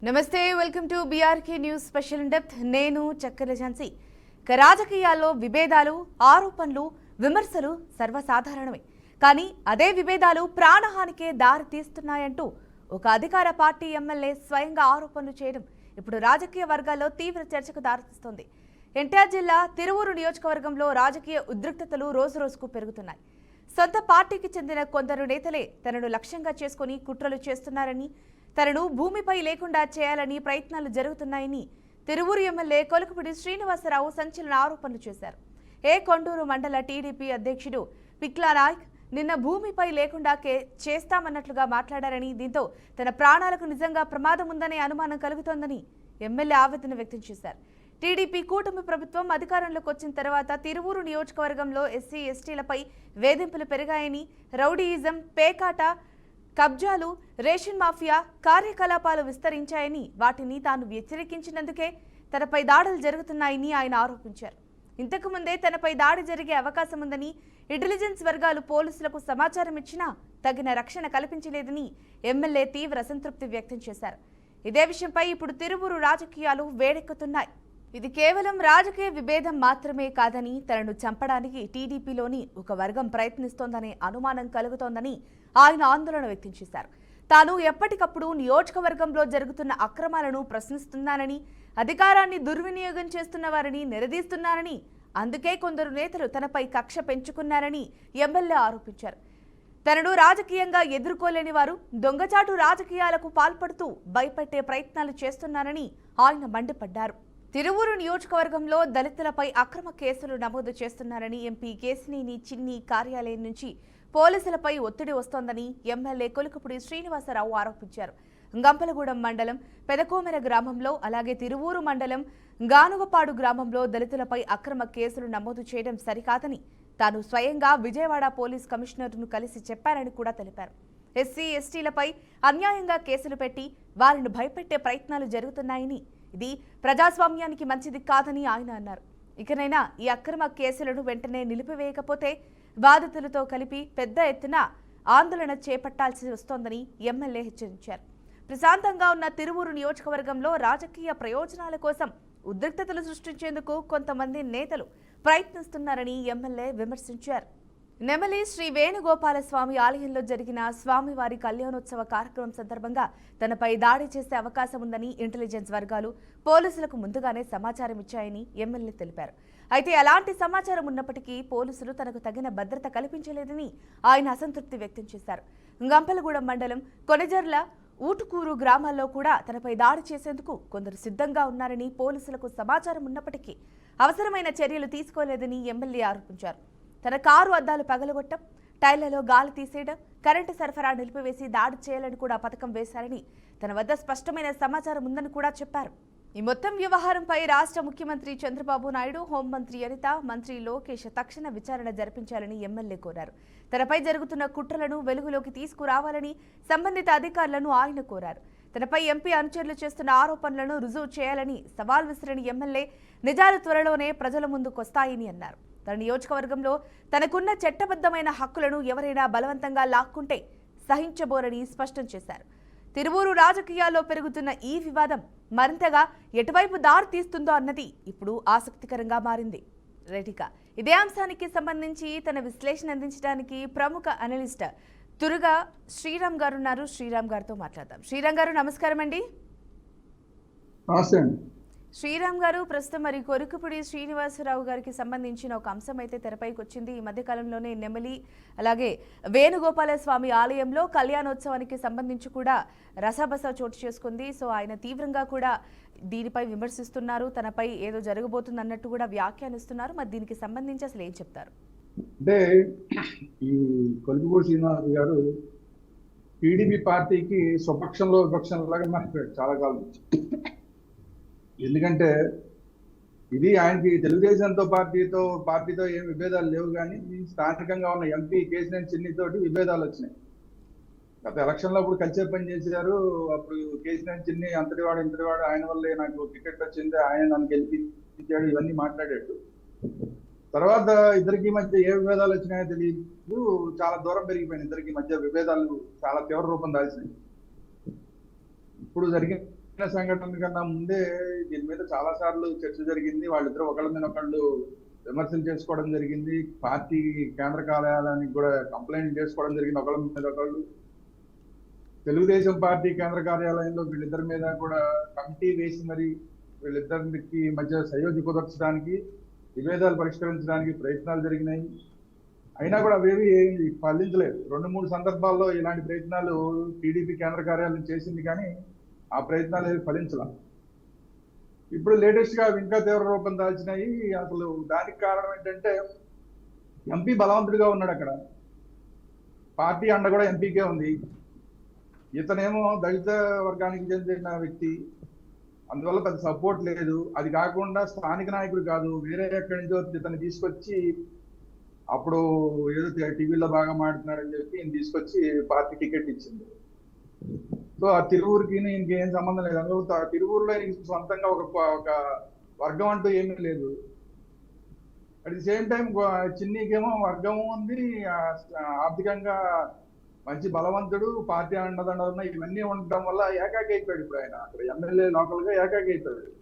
నమస్తే, welcome to BRK news special in depth. నేను చక్కెర ఝాన్సీ. రాజకీయాల్లో విభేదాలు, ఆరోపణలు, విమర్శలు సర్వసాధారణమే. కానీ అదే విభేదాలు ప్రాణహానికే దారి తీస్తున్నాయంటూ ఒక అధికార పార్టీ ఎమ్మెల్యే స్వయంగా ఆరోపణలు చేయడం ఇప్పుడు రాజకీయ వర్గాల్లో తీవ్ర చర్చకు దారితీస్తోంది. ఎన్టీఆర్ జిల్లా తిరువూరు నియోజకవర్గంలో రాజకీయ ఉద్రిక్తతలు రోజురోజుకు పెరుగుతున్నాయి. సొంత పార్టీకి చెందిన కొందరు నేతలే తనను లక్ష్యంగా చేసుకుని కుట్రలు చేస్తున్నారని, తనను భూమిపై లేకుండా చేయాలని ప్రయత్నాలు జరుగుతున్నాయని తిరువూరు ఎమ్మెల్యే కొలుకుపూడి శ్రీనివాసరావు సంచలన ఆరోపణలు చేశారు. కొండూరు మండల టీడీపీ అధ్యక్షుడు పిక్లా నాయక్ నిన్న భూమిపై లేకుండా చేస్తామన్నట్లుగా మాట్లాడారని, దీంతో తన ప్రాణాలకు నిజంగా ప్రమాదం ఉందనే అనుమానం కలుగుతోందని ఎమ్మెల్యే ఆవేదన వ్యక్తం చేశారు. టీడీపీ కూటమి ప్రభుత్వం అధికారంలోకి వచ్చిన తర్వాత తిరువూరు నియోజకవర్గంలో ఎస్సీ ఎస్టీలపై వేధింపులు పెరిగాయని, రౌడీయిజం, పేకాట, కబ్జాలు, రేషన్ మాఫియా కార్యకలాపాలు విస్తరించాయని, వాటిని తాను వ్యతిరేకించినందుకే తనపై దాడులు జరుగుతున్నాయని ఆయన ఆరోపించారు. ఇంతకుముందే తనపై దాడి జరిగే అవకాశం ఉందని, ఇంటెలిజెన్స్ వర్గాలు పోలీసులకు సమాచారం ఇచ్చినా తగిన రక్షణ కల్పించలేదని ఎమ్మెల్యే తీవ్ర అసంతృప్తి వ్యక్తం చేశారు. ఇదే విషయంపై ఇప్పుడు తిరువూరు రాజకీయాలు వేడెక్కుతున్నాయి. ఇది కేవలం రాజకీయ విభేదం మాత్రమే కాదని, తనను చంపడానికి టీడీపీలోని ఒక వర్గం ప్రయత్నిస్తోందనే అనుమానం కలుగుతోందని ఆయన ఆందోళన వ్యక్తం చేశారు. తాను ఎప్పటికప్పుడు నియోజకవర్గంలో జరుగుతున్న అక్రమాలను ప్రశ్నిస్తున్నానని, అధికారాన్ని దుర్వినియోగం చేస్తున్న వారిని నిలదీస్తున్నారని, అందుకే కొందరు నేతలు తనపై కక్ష పెంచుకున్నారని ఎమ్మెల్యే ఆరోపించారు. తనను రాజకీయంగా ఎదుర్కోలేని వారు దొంగచాటు రాజకీయాలకు పాల్పడుతూ భయపెట్టే ప్రయత్నాలు చేస్తున్నారని ఆయన మండిపడ్డారు. తిరువూరు నియోజకవర్గంలో దళితులపై అక్రమ కేసులు నమోదు చేస్తున్నారని, ఎంపీ కేశినేని చిన్ని కార్యాలయం నుంచి పోలీసులపై ఒత్తిడి వస్తోందని ఎమ్మెల్యే కొలుకుపూడి శ్రీనివాసరావు ఆరోపించారు. గంపలగూడెం మండలం పెదకోమెర గ్రామంలో, అలాగే తిరువూరు మండలం గానుగపాడు గ్రామంలో దళితులపై అక్రమ కేసులు నమోదు చేయడం సరికాదని, తాను స్వయంగా విజయవాడ పోలీస్ కమిషనర్ను కలిసి చెప్పారని కూడా తెలిపారు. ఎస్సీ ఎస్టీలపై అన్యాయంగా కేసులు పెట్టి వారిని భయపెట్టే ప్రయత్నాలు జరుగుతున్నాయని, ఇది ప్రజాస్వామ్యానికి మంచిది కాదని ఆయన అన్నారు. ఇకనైనా ఈ అక్రమ కేసులను వెంటనే నిలిపివేయకపోతే బాధితులతో కలిపి పెద్ద ఎత్తున ఆందోళన చేపట్టాల్సి వస్తోందని ఎమ్మెల్యే హెచ్చరించారు. ప్రశాంతంగా ఉన్న తిరువూరు నియోజకవర్గంలో రాజకీయ ప్రయోజనాల కోసం ఉద్రిక్తతలు సృష్టించేందుకు కొంతమంది నేతలు ప్రయత్నిస్తున్నారని ఎమ్మెల్యే విమర్శించారు. నెమలి శ్రీ వేణుగోపాలస్వామి ఆలయంలో జరిగిన స్వామివారి కళ్యాణోత్సవ కార్యక్రమం సందర్భంగా తనపై దాడి చేసే అవకాశం ఉందని ఇంటెలిజెన్స్ వర్గాలు పోలీసులకు ముందుగానే సమాచారం ఇచ్చాయని ఎమ్మెల్యే తెలిపారు. అయితే ఎలాంటి సమాచారం ఉన్నప్పటికీ పోలీసులు తనకు తగిన భద్రత కల్పించలేదని ఆయన అసంతృప్తి వ్యక్తం చేశారు. గంపలగూడెం మండలం కొనజర్ల, ఊటుకూరు గ్రామాల్లో కూడా తనపై దాడి చేసేందుకు కొందరు సిద్ధంగా ఉన్నారని, పోలీసులకు సమాచారం ఉన్నప్పటికీ అవసరమైన చర్యలు తీసుకోలేదని ఎమ్మెల్యే ఆరోపించారు. తన కారు అద్దాలు పగలగొట్టం, టైర్లలో గాలి తీసేయడం, కరెంటు సరఫరా నిలిపివేసి దాడి చేయాలని కూడా పథకం వేశారని, తన వద్ద స్పష్టమైన సమాచారం ఉందని కూడా చెప్పారు. ఈ మొత్తం వ్యవహారంపై రాష్ట్ర ముఖ్యమంత్రి చంద్రబాబు నాయుడు, హోంమంత్రి అనిత, మంత్రి లోకేష్ తక్షణ విచారణ జరిపించాలని ఎమ్మెల్యే కోరారు. తనపై జరుగుతున్న కుట్రలను వెలుగులోకి తీసుకురావాలని సంబంధిత అధికారులను ఆయన కోరారు. తనపై ఎంపీ అనుచరులు చేస్తున్న ఆరోపణలను రుజువు చేయాలని సవాల్ విసిరిన ఎమ్మెల్యే, నిజాలు త్వరలోనే ప్రజల ముందుకొస్తాయని అన్నారు. తన నియోజకవర్గంలో తనకున్న చట్టబద్ధమైన హక్కులను ఎవరైనా బలవంతంగా లాక్కుంటే సహించబోరని స్పష్టం చేశారు. తిరువూరు రాజకీయాల్లో పెరుగుతున్న ఈ వివాదం మరింతగా ఎటువైపు దారి తీస్తుందో అన్నది ఇప్పుడు ఆసక్తికరంగా మారింది. రైటిక ఇదే అంశానికి సంబంధించి తన విశ్లేషణ అందించడానికి ప్రముఖ అనలిస్ట్ తురుగా శ్రీరామ్ గారు ఉన్నారు. శ్రీరామ్ గారితో మాట్లాడదాం. శ్రీరామ్ గారు నమస్కారం అండి. శ్రీరామ్ గారు, ప్రస్తుతం మరి కొలుకుపూడి శ్రీనివాసరావు గారికి సంబంధించిన ఒక అంశం అయితే తెరపైకి వచ్చింది. ఈ మధ్య కాలంలోనే నెమలి, అలాగే వేణుగోపాలస్వామి ఆలయంలో కళ్యాణోత్సవానికి సంబంధించి కూడా రసబస చోటు చేసుకుంది. సో ఆయన తీవ్రంగా కూడా దీనిపై విమర్శిస్తున్నారు. తనపై ఏదో జరగబోతుంది అన్నట్టు కూడా వ్యాఖ్యానిస్తున్నారు. మరి దీనికి సంబంధించి అసలు ఏం చెప్తారు? అంటే ఈ కొలుకుపూడి శ్రీనివాస్ గారు టీడీపీ పార్టీకి స్వపక్షంలో విపక్షంలాగా మారిపోయాడు చాలా కాలం. ఎందుకంటే ఇది ఆయనకి తెలుగుదేశంతో పార్టీతో ఏం విభేదాలు లేవు, కానీ స్థానికంగా ఉన్న ఎంపీ కేశినేని చిన్నితోటి విభేదాలు వచ్చినాయి. గత ఎలక్షన్లో అప్పుడు కలిసే పని చేశారు. అప్పుడు కేశినేని చిన్ని అంతటివాడు ఇంతటివాడు, ఆయన వల్లే నాకు టికెట్ వచ్చింది, ఆయన నన్ను గెలిపించాడు, ఇవన్నీ మాట్లాడాడు. తర్వాత ఇద్దరికి మధ్య ఏ విభేదాలు వచ్చినాయో తెలియదు, చాలా దూరం పెరిగిపోయింది. ఇద్దరికి మధ్య విభేదాలు చాలా తీవ్ర రూపం దాల్చినాయి. ఇప్పుడు జరిగిన సంఘటన కన్నా ముందే దీని మీద చాలా సార్లు చర్చ జరిగింది. వాళ్ళిద్దరూ ఒకళ్ళ మీద ఒకళ్ళు విమర్శలు చేసుకోవడం జరిగింది. పార్టీ కేంద్ర కార్యాలయానికి కూడా కంప్లైంట్ చేసుకోవడం జరిగింది ఒకళ్ళ మీద ఒకళ్ళు. తెలుగుదేశం పార్టీ కేంద్ర కార్యాలయంలో వీళ్ళిద్దరి మీద కూడా కమిటీ వేసి మరి వీళ్ళిద్దరికి మధ్య సయోధ్య కుదర్చడానికి, విభేదాలు పరిష్కరించడానికి ప్రయత్నాలు జరిగినాయి. అయినా కూడా అవేవి ఫలించలేదు. 2-3 సందర్భాల్లో ఇలాంటి ప్రయత్నాలు టీడీపీ కేంద్ర కార్యాలయం చేసింది, కానీ ఆ ప్రయత్నాలు ఏవి ఫలించాల. ఇప్పుడు లేటెస్ట్ గా ఇంకా తీవ్ర రూపం దాల్చినాయి. అసలు దానికి కారణం ఏంటంటే ఎంపీ బలవంతుడిగా ఉన్నాడు అక్కడ. పార్టీ అండ కూడా ఎంపీకే ఉంది. ఇతనేమో దళిత వర్గానికి చెందిన వ్యక్తి, అందువల్ల పెద్ద సపోర్ట్ లేదు. అది కాకుండా స్థానిక నాయకుడు కాదు, వేరే ఎక్కడి నుంచో ఇతను తీసుకొచ్చి అప్పుడు ఏదో టీవీలో బాగా మాట్లాడుతున్నాడని చెప్పి ఈయన తీసుకొచ్చి పార్టీ టికెట్ ఇచ్చింది. సో ఆ తిరువురికి ఇంకేం సంబంధం లేదు. అందులో తిరువురులో సొంతంగా ఒక వర్గం అంటూ ఏమీ లేదు. అట్ ది సేమ్ టైం చిన్నీకేమో వర్గము ఉంది, ఆర్థికంగా మంచి బలవంతుడు, పార్టీ అండదండ ఇవన్నీ ఉండడం వల్ల ఏకాకి అయిపోయాడు. ఇప్పుడు ఆయన అక్కడ ఎమ్మెల్యే లోకల్ గా ఏకాకి అయిపోయాడు.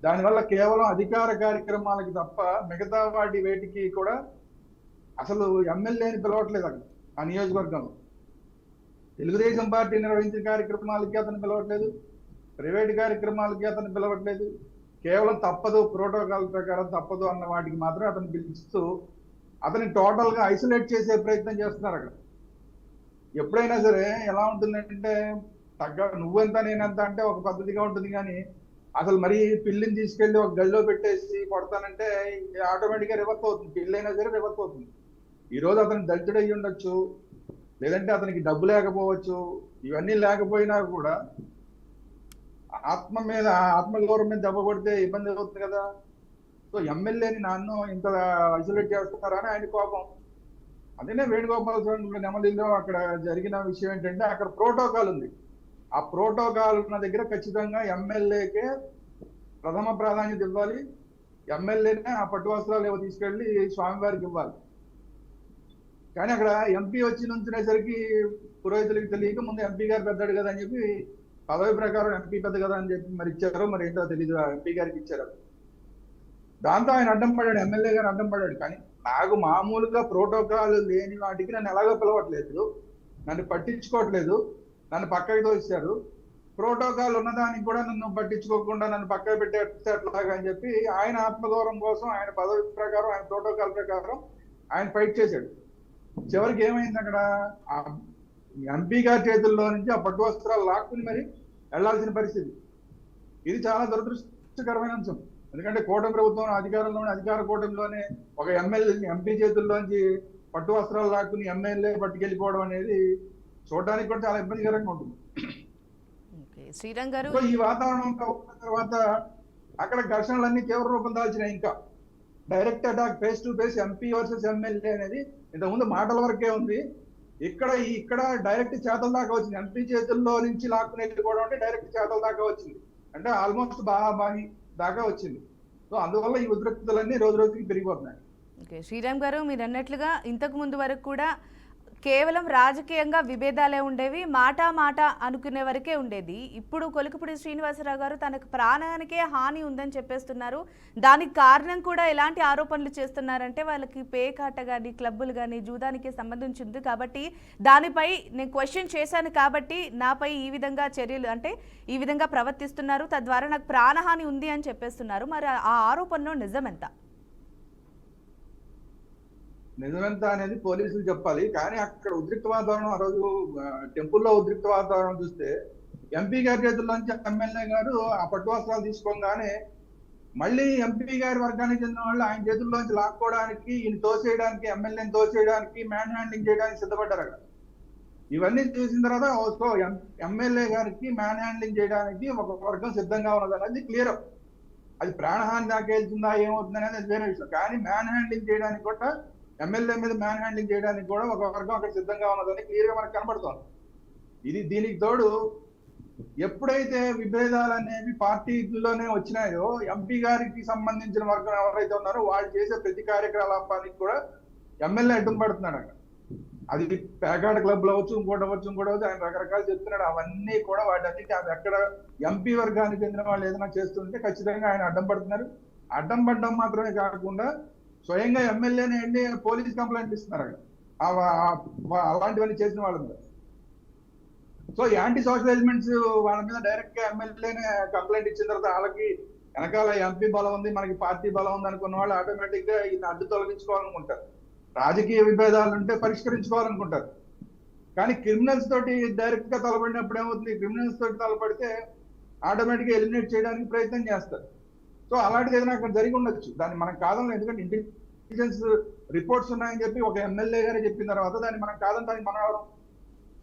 దానివల్ల కేవలం అధికార కార్యక్రమాలకి తప్ప మిగతా వాటి వేటికి కూడా అసలు ఎమ్మెల్యేని పిలవట్లేదు అక్కడ ఆ నియోజకవర్గంలో. తెలుగుదేశం పార్టీ నిర్వహించిన కార్యక్రమాలకి అతను పిలవట్లేదు, ప్రైవేట్ కార్యక్రమాలకి అతను పిలవట్లేదు. కేవలం తప్పదు, ప్రోటోకాల్ ప్రకారం తప్పదు అన్న వాటికి మాత్రం అతను పిలుస్తూ అతని టోటల్ గా ఐసోలేట్ చేసే ప్రయత్నం చేస్తున్నారు అక్కడ. ఎప్పుడైనా సరే ఎలా ఉంటుందంటే నువ్వెంత నేనెంత అంటే ఒక పద్ధతిగా ఉంటుంది, కానీ అసలు మరి పిల్లిని తీసుకెళ్లి ఒక గదిలో పెట్టేసి కొడతానంటే ఆటోమేటిక్ గా రివర్స్ అవుతుంది. పిల్లైనా సరే రివర్స్ అవుతుంది. ఈ రోజు అతను దళితుడు అయ్యి ఉండొచ్చు, లేదంటే అతనికి డబ్బు లేకపోవచ్చు, ఇవన్నీ లేకపోయినా కూడా ఆత్మగౌరవం మీద దెబ్బ కొడితే ఇబ్బంది అవుతుంది కదా. సో ఎమ్మెల్యేని నన్ను ఇంత ఐసోలేట్ చేస్తున్నారని ఆయన కోపం. అదేనే వేణుగోపాల స్వామి నెమలిలో అక్కడ జరిగిన విషయం ఏంటంటే అక్కడ ప్రోటోకాల్ ఉంది. ఆ ప్రోటోకాల్ ఉన్న దగ్గర ఖచ్చితంగా ఎమ్మెల్యేకే ప్రథమ ప్రాధాన్యత ఇవ్వాలి. ఎమ్మెల్యేనే ఆ పట్టు వస్త్రాలు ఏవో తీసుకెళ్లి స్వామివారికి ఇవ్వాలి. కానీ అక్కడ ఎంపీ వచ్చి నుంచునేసరికి పురోహితులకి తెలియక ముందు ఎంపీ గారు పెద్దాడు కదా అని చెప్పి పదవి ప్రకారం ఎంపీ పెద్ద కదా అని చెప్పి మరి ఇచ్చారో మరి ఏంటో తెలియదు, ఎంపీ గారికి ఇచ్చారు. దాంతో ఆయన అడ్డం పడ్డాడు, ఎమ్మెల్యే గారు అడ్డం పడ్డాడు. కానీ నాకు మామూలుగా ప్రోటోకాల్ లేని వాటికి నన్ను ఎలాగో పిలవట్లేదు, నన్ను పట్టించుకోవట్లేదు, నన్ను పక్కకి తోస్తారు. ప్రోటోకాల్ ఉన్నదానికి కూడా నన్ను పట్టించుకోకుండా నన్ను పక్కకి పెట్టేట్లాగా అని చెప్పి ఆయన ఆత్మగౌరవం కోసం ఆయన పదవి ప్రకారం ఆయన ప్రోటోకాల్ ప్రకారం ఆయన ఫైట్ చేశాడు. చివరికి ఏమైంది, అక్కడ ఎంపీ గారి చేతుల్లో నుంచి ఆ పట్టు వస్త్రాలు లాక్కుని మరి వెళ్లాల్సిన పరిస్థితి. ఇది చాలా దురదృష్టకరమైన అంశం. ఎందుకంటే కూటమి ప్రభుత్వం అధికార కూటమిలోనే ఒక ఎంపీ చేతుల్లోంచి పట్టు వస్త్రాలు లాక్కుని ఎమ్మెల్యే పట్టుకెళ్ళిపోవడం అనేది చూడడానికి కూడా చాలా ఇబ్బందికరంగా ఉంటుంది. శ్రీరామ్ గారు, ఈ వాతావరణం ఉన్న తర్వాత అక్కడ ఘర్షణలన్నీ తీవ్ర రూపం దాల్చినాయి. ఇంకా direct attack, face to face MP versus MLA అనేది ఇంతకుముందు మాటల వరకే ఉంది. ఇక్కడ డైరెక్ట్ చేతల దాకా వచ్చింది. ఎంపీ చేతుల్లో నుంచి లాక్కుని వెళ్ళిపోవడం అంటే డైరెక్ట్ చేతల దాకా వచ్చింది, అంటే ఆల్మోస్ట్ బాగా దాకా వచ్చింది. సో అందువల్ల ఈ ఉద్రిక్తలన్నీ రోజు రోజుకి పెరిగిపోతున్నాయి. ఓకే శ్రీరామ్ గారు, మీరు అన్నట్లుగా ఇంతకు ముందు వరకు కూడా కేవలం రాజకీయంగా విభేదాలే ఉండేవి, మాట అనుకునే వరకే ఉండేది. ఇప్పుడు కొలికపూడి శ్రీనివాసరావు గారు తనకు ప్రాణానికే హాని ఉందని చెప్పేస్తున్నారు. దానికి కారణం కూడా ఎలాంటి ఆరోపణలు చేస్తున్నారంటే వాళ్ళకి పేకాట కానీ క్లబ్బులు కానీ జూదానికి సంబంధించింది కాబట్టి దానిపై నేను క్వశ్చన్ చేశాను కాబట్టి నాపై ఈ విధంగా చర్యలు అంటే ఈ విధంగా ప్రవర్తిస్తున్నారు, తద్వారా నాకు ప్రాణహాని ఉంది అని చెప్పేస్తున్నారు. మరి ఆ ఆరోపణలో నిజమెంత? నిజమెంత అనేది పోలీసులు చెప్పాలి. కానీ అక్కడ ఉద్రిక్త వాతావరణం, ఆ రోజు టెంపుల్లో ఉద్రిక్త వాతావరణం చూస్తే ఎంపీ గారి చేతుల్లోంచి ఎమ్మెల్యే గారు ఆ పట్టు వస్త్రాలు తీసుకోగానే మళ్ళీ ఎంపీ గారి వర్గానికి చెందిన వాళ్ళు ఆయన చేతుల్లోంచి లాక్కోవడానికి, ఈయన తోసేయడానికి, ఎమ్మెల్యేని తోసేయడానికి, మ్యాన్ హ్యాండింగ్ చేయడానికి సిద్ధపడ్డారు అక్కడ. ఇవన్నీ చూసిన తర్వాత ఎమ్మెల్యే గారికి మ్యాన్ హ్యాండింగ్ చేయడానికి ఒక వర్గం సిద్ధంగా ఉన్నది అనేది క్లియర్. అది ప్రాణహాని దాకా వెళ్తుందా ఏమవుతుంది అనేది వేరే విషయం. కానీ మ్యాన్ హ్యాండింగ్ చేయడానికి కూడా, ఎమ్మెల్యే మీద మ్యాన్ హ్యాండింగ్ చేయడానికి కూడా ఒక వర్గం అక్కడ సిద్ధంగా ఉన్నదని క్లియర్ గా మనకు కనబడుతోంది. దీనికి తోడు ఎప్పుడైతే విభేదాలు అనేవి పార్టీలోనే వచ్చినాయో ఎంపీ గారికి సంబంధించిన వర్గం ఎవరైతే ఉన్నారో వాళ్ళు చేసే ప్రతి కార్యకలాపానికి కూడా ఎమ్మెల్యే అడ్డం పడుతున్నాడు అక్కడ. అది పేకాట క్లబ్లు అవ్వచ్చు, ఇంకోటి అవ్వచ్చు, ఇంకోటి అవ్వచ్చు, ఆయన రకరకాలు చెప్తున్నాడు. అవన్నీ కూడా వాటన్నిటి అది ఎక్కడ ఎంపీ వర్గానికి చెందిన వాళ్ళు ఏదైనా చేస్తుంటే ఖచ్చితంగా ఆయన అడ్డం పడుతున్నారు. అడ్డం పడడం మాత్రమే కాకుండా స్వయంగా ఎమ్మెల్యేని వెళ్ళి పోలీస్ కంప్లైంట్ ఇస్తున్నారు అక్కడ అలాంటివన్నీ చేసిన వాళ్ళ మీద. సో యాంటీ సోషల్ ఎలిమెంట్స్ వాళ్ళ మీద డైరెక్ట్ గా ఎమ్మెల్యేనే కంప్లైంట్ ఇచ్చిన తర్వాత వాళ్ళకి వెనకాల ఎంపీ బలం ఉంది, మనకి పార్టీ బలం ఉంది అనుకున్న వాళ్ళు ఆటోమేటిక్ గా ఈయన అడ్డు తొలగించుకోవాలనుకుంటారు. రాజకీయ విభేదాలు ఉంటే పరిష్కరించుకోవాలనుకుంటారు. కానీ క్రిమినల్స్ తోటి డైరెక్ట్ గా తలపడినప్పుడు ఏమవుతుంది, క్రిమినల్స్ తోటి తలపడితే ఆటోమేటిక్ గా ఎలిమినేట్ చేయడానికి ప్రయత్నం చేస్తారు. సో అలాంటిది ఏదైనా అక్కడ జరిగి ఉండొచ్చు, దాన్ని మనం కాదని. ఎందుకంటే ఇంటెలిజెన్స్ రిపోర్ట్స్ ఉన్నాయని చెప్పి ఒక ఎమ్మెల్యే గారే చెప్పిన తర్వాత దాన్ని మనం కాదని మనం ఎవరు.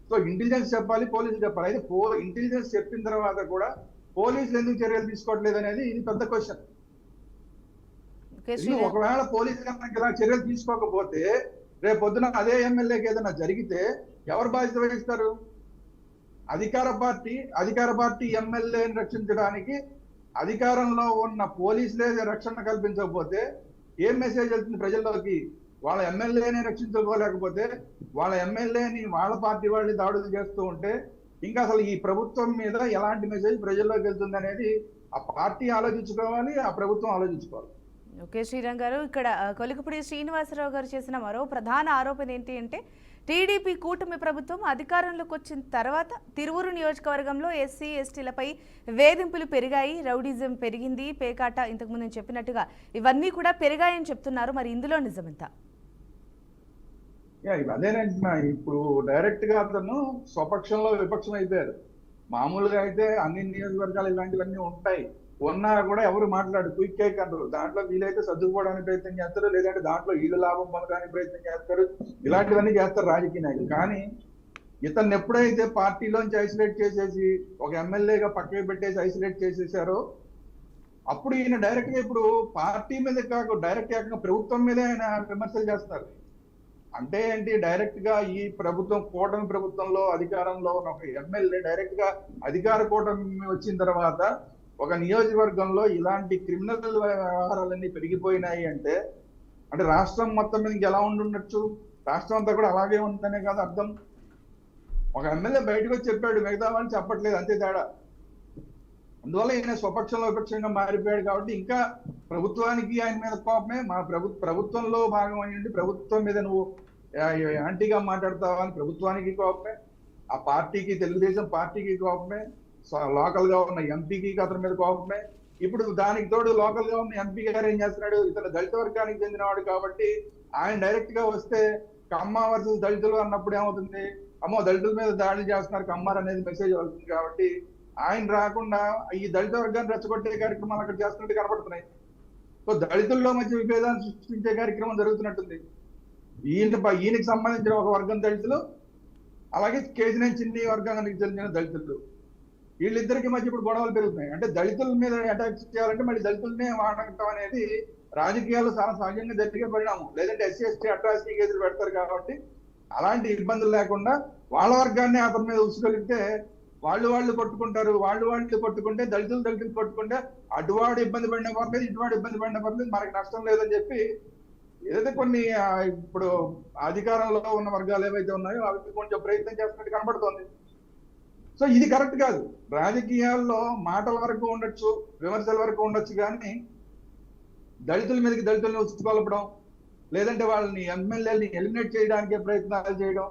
సో ఇంటెలిజెన్స్ చెప్పాలి, పోలీసులు చెప్పాలి. అయితే ఇంటెలిజెన్స్ చెప్పిన తర్వాత కూడా పోలీసులు ఎందుకు చర్యలు తీసుకోవట్లేదు అనేది ఇది పెద్ద క్వశ్చన్. ఒకవేళ పోలీసులు కనుక ఇలా చర్యలు తీసుకోకపోతే రేపు పొద్దున అదే ఎమ్మెల్యేకి ఏదైనా జరిగితే ఎవరు బాధ్యత వహిస్తారు? అధికార పార్టీ ఎమ్మెల్యేని రక్షించడానికి అధికారంలో ఉన్న పోలీసులే రక్షణ కల్పించకపోతే ఏం మెసేజ్ వెళ్తుంది ప్రజల్లోకి? వాళ్ళ ఎమ్మెల్యేని రక్షించుకోలేకపోతే, వాళ్ళ ఎమ్మెల్యేని వాళ్ళ పార్టీ వాళ్ళు దాడులు చేస్తూ ఉంటే ఇంకా అసలు ఈ ప్రభుత్వం మీద ఎలాంటి మెసేజ్ ప్రజల్లోకి వెళ్తుంది అనేది ఆ పార్టీ ఆలోచించుకోవాలి, ఆ ప్రభుత్వం ఆలోచించుకోవాలి. ఓకే శ్రీరామ్ గారు, ఇక్కడ కొలికపూడి శ్రీనివాసరావు గారు చేసిన మరో ప్రధాన ఆరోపణ ఏంటి అంటే టీడీపీ కూటమి ప్రభుత్వం అధికారంలోకి వచ్చిన తర్వాత తిరువూరు నియోజకవర్గంలో ఎస్సీ ఎస్టీలపై వేధింపులు పెరిగాయి, రౌడిజం పెరిగింది, పేకాట ఇంతకుముందు నేను చెప్పినట్టుగా ఇవన్నీ కూడా పెరిగాయని చెప్తున్నారు. మరి ఇందులో నిజమెంత? అదేనంటున్నా, ఇప్పుడు డైరెక్ట్ గా అతను స్వపక్షంలో విపక్షం అయిపోయారు. మామూలుగా అయితే అన్ని నియోజకవర్గాలు ఇలాంటివన్నీ ఉంటాయి, ఉన్నా కూడా ఎవరు మాట్లాడు క్విక్ కేక్ అంటారు. దాంట్లో వీలైతే సర్దుకుపోవడానికి ప్రయత్నం చేస్తారు, లేదంటే దాంట్లో వీళ్ళు లాభం పొందడానికి ప్రయత్నం చేస్తారు, ఇలాంటివన్నీ చేస్తారు రాజకీయ నాయకులు. కానీ ఇతన్ని ఎప్పుడైతే పార్టీలోంచి ఐసోలేట్ చేసేసి ఒక ఎమ్మెల్యేగా పక్కకి పెట్టేసి ఐసోలేట్ చేసేసారో అప్పుడు ఈయన డైరెక్ట్ గా ఇప్పుడు పార్టీ మీద కాకుండా డైరెక్ట్ ఏకంగా ప్రభుత్వం మీదే ఆయన విమర్శలు చేస్తారు. అంటే ఏంటి, డైరెక్ట్ గా ఈ ప్రభుత్వం కూటమి ప్రభుత్వంలో అధికారంలో ఉన్న ఒక ఎమ్మెల్యే డైరెక్ట్ గా అధికార కూటమి వచ్చిన తర్వాత ఒక నియోజకవర్గంలో ఇలాంటి క్రిమినల్ వ్యవహారాలన్నీ పెరిగిపోయినాయి అంటే రాష్ట్రం మొత్తం మీద ఎలా ఉండుండొచ్చు? రాష్ట్రం అంతా కూడా అలాగే ఉందనే కాదు అర్థం. ఒక ఎమ్మెల్యే బయటకు వచ్చి చెప్పాడు, మిగతా వాళ్ళు చెప్పట్లేదు, అంతే తేడా. అందువల్ల ఈయన స్వపక్షంలో విపక్షంగా మారిపోయాడు. కాబట్టి ఇంకా ప్రభుత్వానికి ఆయన మీద కోపమే. మా ప్రభుత్వంలో భాగం అయ్యండి, ప్రభుత్వం మీద నువ్వు యాంటీగా మాట్లాడతావా అని ప్రభుత్వానికి కోపమే, ఆ పార్టీకి తెలుగుదేశం పార్టీకి కోపమే, లోకల్ గా ఉన్న ఎంపీకి అతని మీద కోపమే. ఇప్పుడు దానికి తోడు లోకల్ గా ఉన్న ఎంపీ గారు ఏం చేస్తున్నాడు, ఇతను దళిత వర్గానికి చెందినవాడు కాబట్టి ఆయన డైరెక్ట్ గా వస్తే కమ్మ వర్సెస్ దళితులు అన్నప్పుడు ఏమవుతుంది, అమ్మో దళితుల మీద దాడి చేస్తున్నారు కమ్మారు అనేది మెసేజ్ అవుతుంది. కాబట్టి ఆయన రాకుండా ఈ దళిత వర్గాన్ని రెచ్చగొట్టే కార్యక్రమాలు అక్కడ చేస్తున్నట్టు కనపడుతున్నాయి. సో దళితుల్లో మధ్య విభేదాన్ని సృష్టించే కార్యక్రమం జరుగుతున్నట్టుంది. ఈయనకి సంబంధించిన ఒక వర్గం దళితులు, అలాగే కేసీఆర్ చిన్ని వర్గానికి చెందిన దళితులు, వీళ్ళిద్దరికి మధ్య ఇప్పుడు గొడవలు పెరుగుతున్నాయి. అంటే దళితుల మీద అటాక్ చేయాలంటే మళ్ళీ దళితులనే వాడటం అనేది రాజకీయాల్లో చాలా సహజంగా జరిగే పరిణామం. లేదంటే ఎస్సీ ఎస్టీ అట్రాసిటీ కేసులు పెడతారు కాబట్టి అలాంటి ఇబ్బందులు లేకుండా వాళ్ళ వర్గాన్ని అతని మీద ఉసుగలిగితే వాళ్ళు కొట్టుకుంటారు. వాళ్ళు కొట్టుకుంటే దళితులు కొట్టుకుంటే అటువాడు ఇబ్బంది పడిన పర్లేదు, ఇటువాడు ఇబ్బంది పడిన పర్లేదు, మనకి నష్టం లేదని చెప్పి ఏదైతే కొన్ని ఇప్పుడు అధికారంలో ఉన్న వర్గాలు ఏవైతే ఉన్నాయో అవి కొంచెం ప్రయత్నం చేస్తున్నట్టు కనబడుతోంది. సో ఇది కరెక్ట్ కాదు. రాజకీయాల్లో మాటల వరకు ఉండొచ్చు, విమర్శల వరకు ఉండొచ్చు, కానీ దళితుల మీదకి దళితులను ఉచ్చుకొలపడం, లేదంటే వాళ్ళని ఎమ్మెల్యేలని ఎలిమినేట్ చేయడానికి ప్రయత్నాలు చేయడం,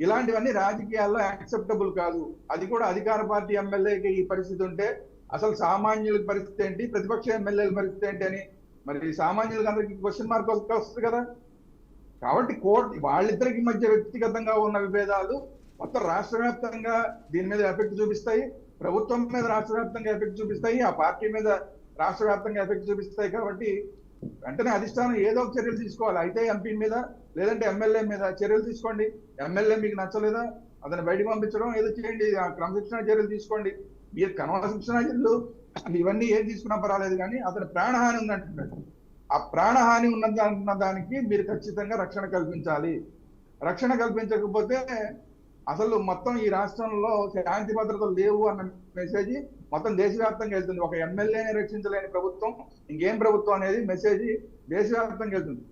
ఇలాంటివన్నీ రాజకీయాల్లో యాక్సెప్టబుల్ కాదు. అది కూడా అధికార పార్టీ ఎమ్మెల్యేకి ఈ పరిస్థితి ఉంటే అసలు సామాన్యుల పరిస్థితి ఏంటి, ప్రతిపక్ష ఎమ్మెల్యేల పరిస్థితి ఏంటి అని మరి సామాన్యులకు అందరికి క్వశ్చన్ మార్క్ వస్తుంది కదా. కాబట్టి వాళ్ళిద్దరికి మధ్య వ్యక్తిగతంగా ఉన్న విభేదాలు మొత్తం రాష్ట్ర వ్యాప్తంగా దీని మీద ఎఫెక్ట్ చూపిస్తాయి, ప్రభుత్వం మీద రాష్ట్ర వ్యాప్తంగా ఎఫెక్ట్ చూపిస్తాయి, ఆ పార్టీ మీద రాష్ట్ర వ్యాప్తంగా ఎఫెక్ట్ చూపిస్తాయి. కాబట్టి వెంటనే అధిష్టానం ఏదో ఒక చర్యలు తీసుకోవాలి. అయితే ఎంపీ మీద లేదంటే ఎమ్మెల్యే మీద చర్యలు తీసుకోండి. ఎమ్మెల్యే మీకు నచ్చలేదా అతను బయటకు పంపించడం ఏదో చేయండి, క్రమశిక్షణ చర్యలు తీసుకోండి. మీరు క్రమశిక్షణ చర్యలు ఇవన్నీ ఏం తీసుకున్నా పర్వాలేదు, కానీ అతని ప్రాణహాని ఉందంటున్నాడు. ఆ ప్రాణహాని ఉన్న దానికి మీరు ఖచ్చితంగా రక్షణ కల్పించాలి. రక్షణ కల్పించకపోతే అసలు మొత్తం ఈ రాష్ట్రంలో శాంతి భద్రతలు లేవు అన్న మెసేజ్ మొత్తం దేశవ్యాప్తంగా వెళ్తుంది. ఒక ఎమ్మెల్యేని రక్షించలేని ప్రభుత్వం ఇంకేం ప్రభుత్వం అనేది మెసేజ్ దేశవ్యాప్తంగా వెళ్తుంది.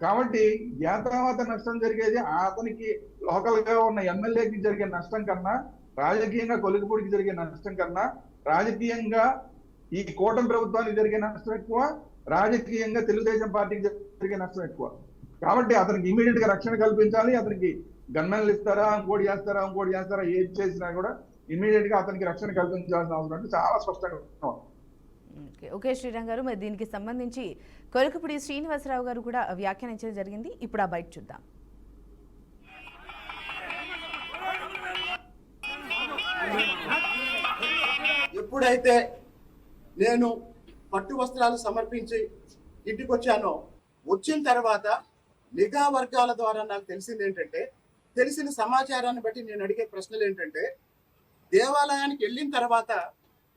కాబట్టి జ్ఞాతవాత నష్టం జరిగేది అతనికి లోకల్ గా ఉన్న ఎమ్మెల్యేకి జరిగే నష్టం కన్నా, రాజకీయంగా కొలుగుపూడికి జరిగే నష్టం కన్నా, రాజకీయంగా ఈ కూటమి ప్రభుత్వానికి జరిగే నష్టం ఎక్కువ, రాజకీయంగా తెలుగుదేశం పార్టీకి జరిగే నష్టం ఎక్కువ. కాబట్టి అతనికి ఇమీడియట్ గా రక్షణ కల్పించాలి. అతనికి గన్మెన్లు ఇస్తారా, ఇంకోటి చేస్తారా, ఏది చేసినా కూడా ఇమీడియట్ గా అతనికి రక్షణ కల్పించాల్సిన అవసరం అంటే చాలా స్పష్టంగా ఉంది. ఓకే శ్రీరామ్ గారు, మరి దీనికి సంబంధించి కొలకపూడి శ్రీనివాసరావు గారు కూడా వ్యాఖ్యానించడం జరిగింది. ఇప్పుడు ఆ బయట చూద్దాం. ఎప్పుడైతే నేను పట్టు వస్త్రాలు సమర్పించి ఇంటికి వచ్చానో, వచ్చిన తర్వాత నిఘా వర్గాల ద్వారా నాకు తెలిసింది ఏంటంటే, తెలిసిన సమాచారాన్ని బట్టి నేను అడిగే ప్రశ్నలు ఏంటంటే, దేవాలయానికి వెళ్ళిన తర్వాత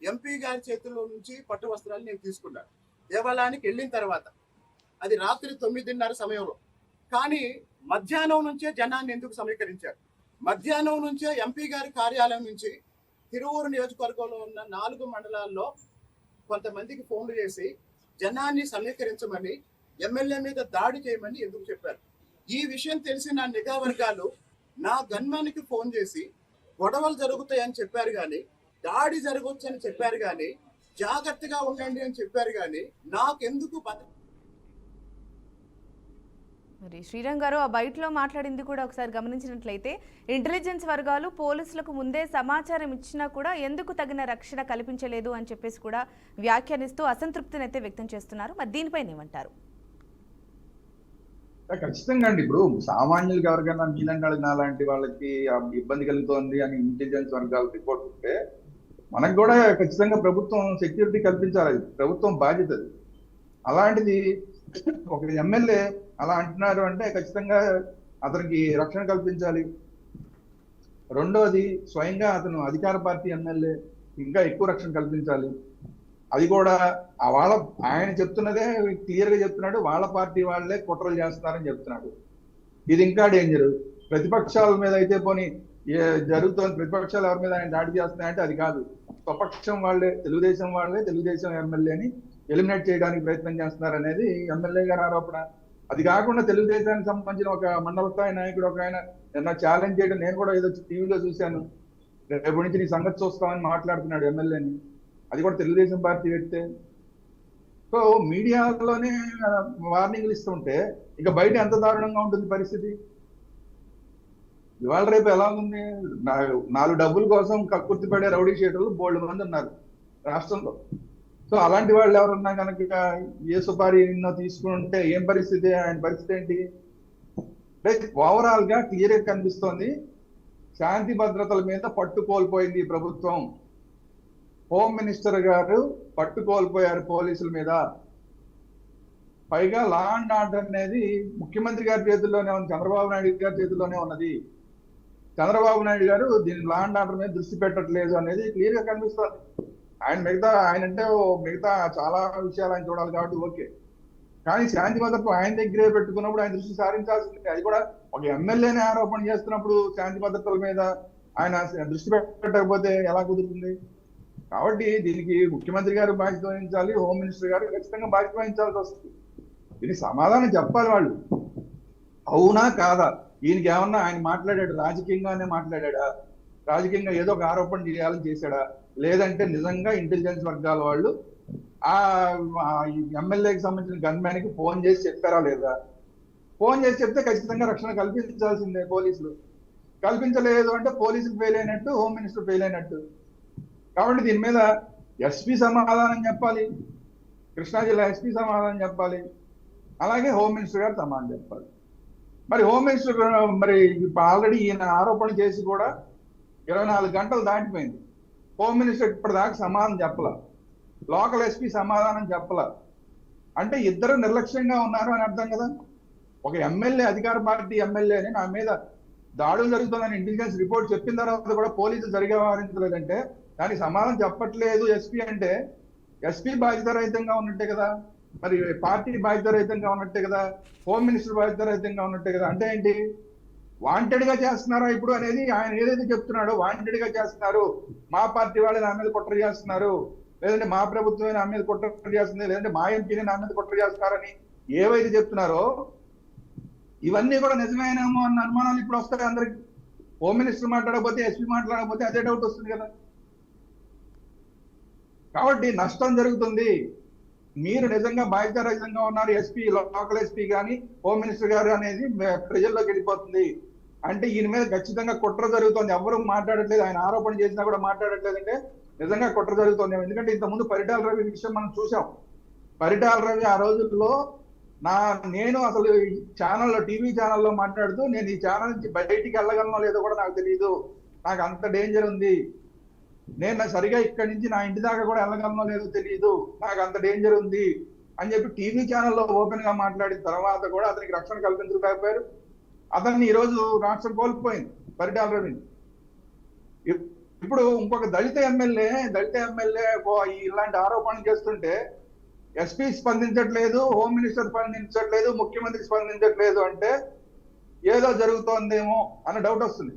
ఎంపీ గారి చేతుల్లో నుంచి పట్టు వస్త్రాలు నేను తీసుకున్నాను. దేవాలయానికి వెళ్ళిన తర్వాత అది రాత్రి 9:30 సమయంలో. కానీ మధ్యాహ్నం నుంచే జనాన్ని ఎందుకు సమీకరించారు? మధ్యాహ్నం నుంచే ఎంపీ గారి కార్యాలయం నుంచి తిరువూరు నియోజకవర్గంలో ఉన్న 4 మండలాల్లో కొంతమందికి ఫోన్లు చేసి జనాన్ని సమీకరించమని, ఎమ్మెల్యే మీద దాడి చేయమని ఎందుకు చెప్పారు? ఈ విషయం తెలిసిన నిఘా వర్గాలు నా గన్మ్యాన్కి ఫోన్ చేసి గొడవలు జరుగుతాయని చెప్పారు కానీ, దాడి జరగవచ్చు అని చెప్పారు కానీ, జాగ్రత్తగా ఉండండి అని చెప్పారు కానీ, నాకెందుకు మరి శ్రీరామ్ గారు ఆ బయటలో మాట్లాడింది కూడా ఒకసారి గమనించినట్లయితే, ఇంటెలిజెన్స్ వర్గాలు పోలీసులకు ముందే సమాచారం ఇచ్చినా కూడా ఎందుకు తగిన రక్షణ కల్పించలేదు అని చెప్పేసి కూడా వ్యాఖ్యానిస్తూ అసంతృప్తిని అయితే వ్యక్తం చేస్తున్నారు. మరి దీనిపైన ఏమంటారు? ఖచ్చితంగా అండి. ఇప్పుడు సామాన్యులకు ఎవరికైనా మీలంగాళ్ళకి నాలాంటి వాళ్ళకి ఇబ్బంది కలుగుతోంది అని ఇంటెలిజెన్స్ వర్గాలు రిపోర్ట్ ఉంటే మనకు కూడా ఖచ్చితంగా ప్రభుత్వం సెక్యూరిటీ కల్పించాలి. ప్రభుత్వం బాధ్యత. అలాంటిది ఒక ఎమ్మెల్యే అలా అంటున్నారు అంటే ఖచ్చితంగా అతనికి రక్షణ కల్పించాలి. రెండోది, స్వయంగా అతను అధికార పార్టీ ఎమ్మెల్యే, ఇంకా ఎక్కువ రక్షణ కల్పించాలి. అది కూడా ఆయన చెప్తున్నదే క్లియర్ గా చెప్తున్నాడు, వాళ్ళ పార్టీ వాళ్ళే కుట్రలు చేస్తున్నారని చెప్తున్నాడు. ఇది ఇంకా డేంజర్. ప్రతిపక్షాల మీద అయితే పోనీ జరుగుతుంది, ప్రతిపక్షాలు ఎవరి మీద ఆయన దాడి చేస్తున్నాయంటే అది కాదు. స్వపక్షం వాళ్ళే, తెలుగుదేశం ఎమ్మెల్యేని ఎలిమినేట్ చేయడానికి ప్రయత్నం చేస్తున్నారు అనేది ఎమ్మెల్యే గారి ఆరోపణ. అది కాకుండా తెలుగుదేశానికి సంబంధించిన ఒక మండల స్థాయి నాయకుడు ఒక ఆయన నిన్న ఛాలెంజ్ చేయడం నేను కూడా ఏదో టీవీలో చూశాను. రేపు నుంచి నీ సంగతి చూస్తామని మాట్లాడుతున్నాడు ఎమ్మెల్యేని. అది కూడా తెలుగుదేశం పార్టీ వ్యక్తే. సో మీడియాలోనే వార్నింగ్లు ఇస్తుంటే ఇక బయట ఎంత దారుణంగా ఉంటుంది పరిస్థితి? ఇవాళ రేపు ఎలా ఉంది? 4 డబ్బుల కోసం కక్కుర్తిపడే రౌడీ షీటర్లు బోల్డ్ మంది ఉన్నారు రాష్ట్రంలో. సో అలాంటి వాళ్ళు ఎవరున్నా కనుక ఏ సుపారీ నిన్న తీసుకుంటే ఏం పరిస్థితి? ఆయన పరిస్థితి ఏంటి? ఓవరాల్ గా క్లియర్ గా కనిపిస్తోంది, శాంతి భద్రతల మీద పట్టు కోల్పోయింది ఈ ప్రభుత్వం. హోమ్ మినిస్టర్ గారు పట్టు కోల్పోయారు పోలీసుల మీద. పైగా లా అండ్ ఆర్డర్ అనేది ముఖ్యమంత్రి గారి చేతుల్లోనే ఉంది, చంద్రబాబు నాయుడు గారి చేతుల్లోనే ఉన్నది. చంద్రబాబు నాయుడు గారు దీని లా అండ్ ఆర్డర్ మీద దృష్టి పెట్టట్లేదు అనేది క్లియర్ గా కనిపిస్తుంది. ఆయన అంటే మిగతా చాలా విషయాలు ఆయన చూడాలి కాబట్టి ఓకే, కానీ శాంతి భద్రత ఆయన దగ్గరే పెట్టుకున్నప్పుడు ఆయన దృష్టి సారించాల్సింది. అది కూడా ఒక ఎమ్మెల్యేని ఆరోపణ చేస్తున్నప్పుడు శాంతి భద్రతల మీద ఆయన దృష్టి పెట్టకపోతే ఎలా కుదురుతుంది? కాబట్టి దీనికి ముఖ్యమంత్రి గారు బాధ్యత వహించాలి, హోమ్ మినిస్టర్ గారు ఖచ్చితంగా బాధ్యత వహించాల్సి వస్తుంది. దీనికి సమాధానం చెప్పాలి వాళ్ళు. అవునా కాదా? ఈయనకి ఏమన్నా ఆయన మాట్లాడాడు రాజకీయంగానే మాట్లాడా, రాజకీయంగా ఏదో ఒక ఆరోపణ చేయాలని చేశాడా, లేదంటే నిజంగా ఇంటెలిజెన్స్ వర్గాల వాళ్ళు ఆ ఎమ్మెల్యేకి సంబంధించిన గన్మ్యాన్ కి ఫోన్ చేసి చెప్పారా లేదా? ఫోన్ చేసి చెప్తే ఖచ్చితంగా రక్షణ కల్పించాల్సిందే పోలీసులు. కల్పించలేదు అంటే పోలీసులు ఫెయిల్ అయినట్టు, హోమ్ మినిస్టర్ ఫెయిల్ అయినట్టు. కాబట్టి దీని మీద ఎస్పీ సమాధానం చెప్పాలి, కృష్ణా జిల్లా ఎస్పీ సమాధానం చెప్పాలి, అలాగే హోమ్ మినిస్టర్ గారు సమాధానం చెప్పాలి. మరి హోమ్ మినిస్టర్ మరి ఆల్రెడీ ఈయన ఆరోపణ చేసి కూడా 24 గంటలు దాటిపోయింది. హోమ్ మినిస్టర్ ఇప్పటిదాకా సమాధానం చెప్పాల, లోకల్ ఎస్పీ సమాధానం చెప్పాల. అంటే ఇద్దరు నిర్లక్ష్యంగా ఉన్నారు అని అర్థం కదా. ఒక ఎమ్మెల్యే, అధికార పార్టీ ఎమ్మెల్యేని నా మీద దాడులు జరుగుతుందని ఇంటెలిజెన్స్ రిపోర్ట్ చెప్పిన తర్వాత కూడా పోలీసులు సరిగా వ్యవహరించలేదంటే దానికి సమాధానం చెప్పట్లేదు ఎస్పీ అంటే ఎస్పీ బాధ్యతారహితంగా ఉన్నట్టే కదా, మరి పార్టీ బాధ్యతారహితంగా ఉన్నట్టే కదా, హోమ్ మినిస్టర్ బాధ్యతారహితంగా ఉన్నట్టే కదా. అంటే ఏంటి? వాంటెడ్ గా చేస్తున్నారా ఇప్పుడు అనేది ఆయన ఏదైతే చెప్తున్నాడో, వాంటెడ్ గా చేస్తున్నారు, మా పార్టీ వాళ్ళే నా మీద కుట్ర చేస్తున్నారు, లేదంటే మా ప్రభుత్వమే నా మీద కుట్ర చేస్తుంది, లేదంటే మా ఎంపీని నా మీద కుట్ర చేస్తున్నారని ఏవైతే చెప్తున్నారో ఇవన్నీ కూడా నిజమేనేమో అన్న అనుమానాలు ఇప్పుడు వస్తాయి అందరికి. హోమ్ మినిస్టర్ మాట్లాడకపోతే, ఎస్పీ మాట్లాడకపోతే అదే డౌట్ వస్తుంది కదా. కాబట్టి నష్టం జరుగుతుంది. మీరు నిజంగా బాధ్యతారహితంగా ఉన్నారు, ఎస్పీ, లోకల్ ఎస్పీ కానీ హోమ్ మినిస్టర్ గారు అనేది ప్రజల్లోకి వెళ్ళిపోతుంది. అంటే ఈయన మీద ఖచ్చితంగా కుట్ర జరుగుతుంది. ఎవరు మాట్లాడట్లేదు, ఆయన ఆరోపణ చేసినా కూడా మాట్లాడట్లేదు అంటే నిజంగా కుట్ర జరుగుతుంది. ఎందుకంటే ఇంతకుముందు పరిటాల రవి విషయం మనం చూసాం. పరిటాల రవి ఆ రోజుల్లో నేను అసలు ఛానల్లో, టీవీ ఛానల్లో మాట్లాడుతూ, నేను ఈ ఛానల్ నుంచి బయటికి వెళ్ళగలనో లేదో కూడా నాకు తెలియదు, నాకు అంత డేంజర్ ఉంది, నేను సరిగా ఇక్కడి నుంచి నా ఇంటి దాకా కూడా వెళ్ళగలనో లేదో తెలియదు, నాకు అంత డేంజర్ ఉంది అని చెప్పి టీవీ ఛానల్లో ఓపెన్ గా మాట్లాడిన తర్వాత కూడా అతనికి రక్షణ కల్పించలేకపోయారు. అతన్ని ఈరోజు రాష్ట్రం కోల్పోయింది పరిటాల రవిని. ఇప్పుడు ఇంకొక దళిత ఎమ్మెల్యే ఇలాంటి ఆరోపణలు చేస్తుంటే ఎస్పీ స్పందించట్లేదు, హోమ్ మినిస్టర్ స్పందించట్లేదు, ముఖ్యమంత్రి స్పందించట్లేదు అంటే ఏదో జరుగుతోందేమో అన్న డౌట్ వస్తుంది.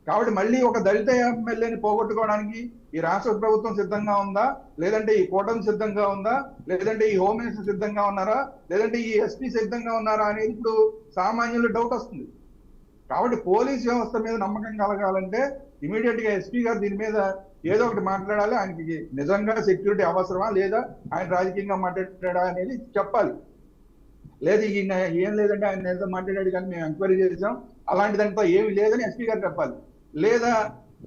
కాబట్టి మళ్ళీ ఒక దళిత ఎమ్మెల్యేని పోగొట్టుకోవడానికి ఈ రాష్ట్ర ప్రభుత్వం సిద్ధంగా ఉందా, లేదంటే ఈ కూటమి సిద్ధంగా ఉందా, లేదంటే ఈ హోమ్ మినిస్టర్ సిద్ధంగా ఉన్నారా, లేదంటే ఈ ఎస్పీ సిద్ధంగా ఉన్నారా అనేది ఇప్పుడు సామాన్యులు డౌట్ వస్తుంది. కాబట్టి పోలీస్ వ్యవస్థ మీద నమ్మకం కలగాలంటే ఇమీడియట్ గా ఎస్పీ గారు దీని మీద ఏదో ఒకటి మాట్లాడాలి. ఆయనకి నిజంగా సెక్యూరిటీ అవసరమా, లేదా ఆయన రాజకీయంగా మాట్లాడాడా అనేది చెప్పాలి. లేదు ఈయన ఏం లేదంటే ఆయన ఏదో మాట్లాడాడు కానీ మేము ఎంక్వైరీ చేసాం, అలాంటిదంతా ఏమి లేదని ఎస్పీ గారు చెప్పాలి. లేదా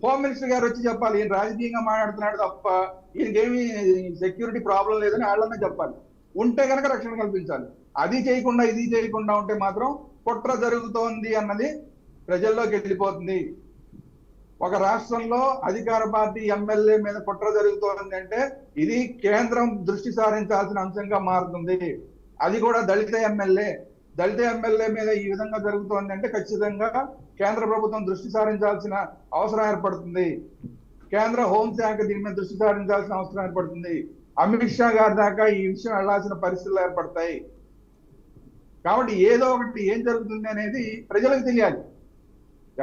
హోమ్ మినిస్టర్ గారు వచ్చి చెప్పాలి, ఈయన రాజకీయంగా మాట్లాడుతున్నాడు తప్ప ఈయనకేమి సెక్యూరిటీ ప్రాబ్లం లేదని వాళ్ళన్నా చెప్పాలి. ఉంటే కనుక రక్షణ కల్పించాలి. అది చేయకుండా ఇది చేయకుండా ఉంటే మాత్రం కుట్ర జరుగుతోంది అన్నది ప్రజల్లోకి వెళ్ళిపోతుంది. ఒక రాష్ట్రంలో అధికార పార్టీ ఎమ్మెల్యే మీద కుట్ర జరుగుతోంది అంటే ఇది కేంద్రం దృష్టి సారించాల్సిన అంశంగా మారుతుంది. అది కూడా దళిత ఎమ్మెల్యే మీద ఈ విధంగా జరుగుతోంది అంటే ఖచ్చితంగా కేంద్ర ప్రభుత్వం దృష్టి సారించాల్సిన అవసరం ఏర్పడుతుంది. కేంద్ర హోంశాఖ దీని మీద దృష్టి సారించాల్సిన అవసరం ఏర్పడుతుంది. అమిత్ షా గారి దాకా ఈ విషయం వెళ్లాల్సిన పరిస్థితులు ఏర్పడతాయి. కాబట్టి ఏదో ఒకటి ఏం జరుగుతుంది అనేది ప్రజలకు తెలియాలి.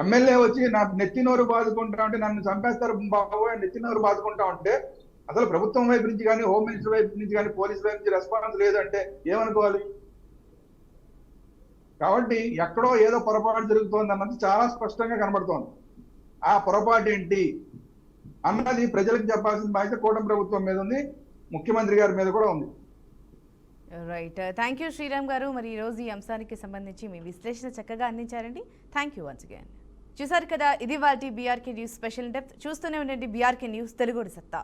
ఎమ్మెల్యే వచ్చి నా నెత్తినోరు బాదుకుంటా ఉంటే, నన్ను చంపేస్తారు బాబోయే నెత్తినోరు బాదుకుంటా ఉంటే అసలు ప్రభుత్వం వైపు నుంచి కానీ, హోమ్ మినిస్టర్ వైపు నుంచి కానీ, పోలీస్ వైపు నుంచి రెస్పాన్స్ లేదంటే ఏమనుకోవాలి? కాబట్టి ఎక్కడో ఏదో పొరపాటు జరుగుతోంది అన్నది చాలా స్పష్టంగా కనబడుతోంది. ఆ పొరపాటు ఏంటి అన్నది ప్రజలకు చెప్పాల్సిన బాధ్యత కూటమి ప్రభుత్వం మీద ఉంది, ముఖ్యమంత్రి గారి మీద కూడా ఉంది. రైట్, థ్యాంక్ యూ శ్రీరామ్ గారు. మరి ఈరోజు ఈ అంశానికి సంబంధించి మీ విశ్లేషణ చక్కగా అందించారండి. Thank you once again. చూసారు కదా, ఇది వాటి బీఆర్కే న్యూస్ స్పెషల్ డెప్త్. చూస్తూనే ఉండండి బీఆర్కే న్యూస్, తెలుగుడి సత్తా.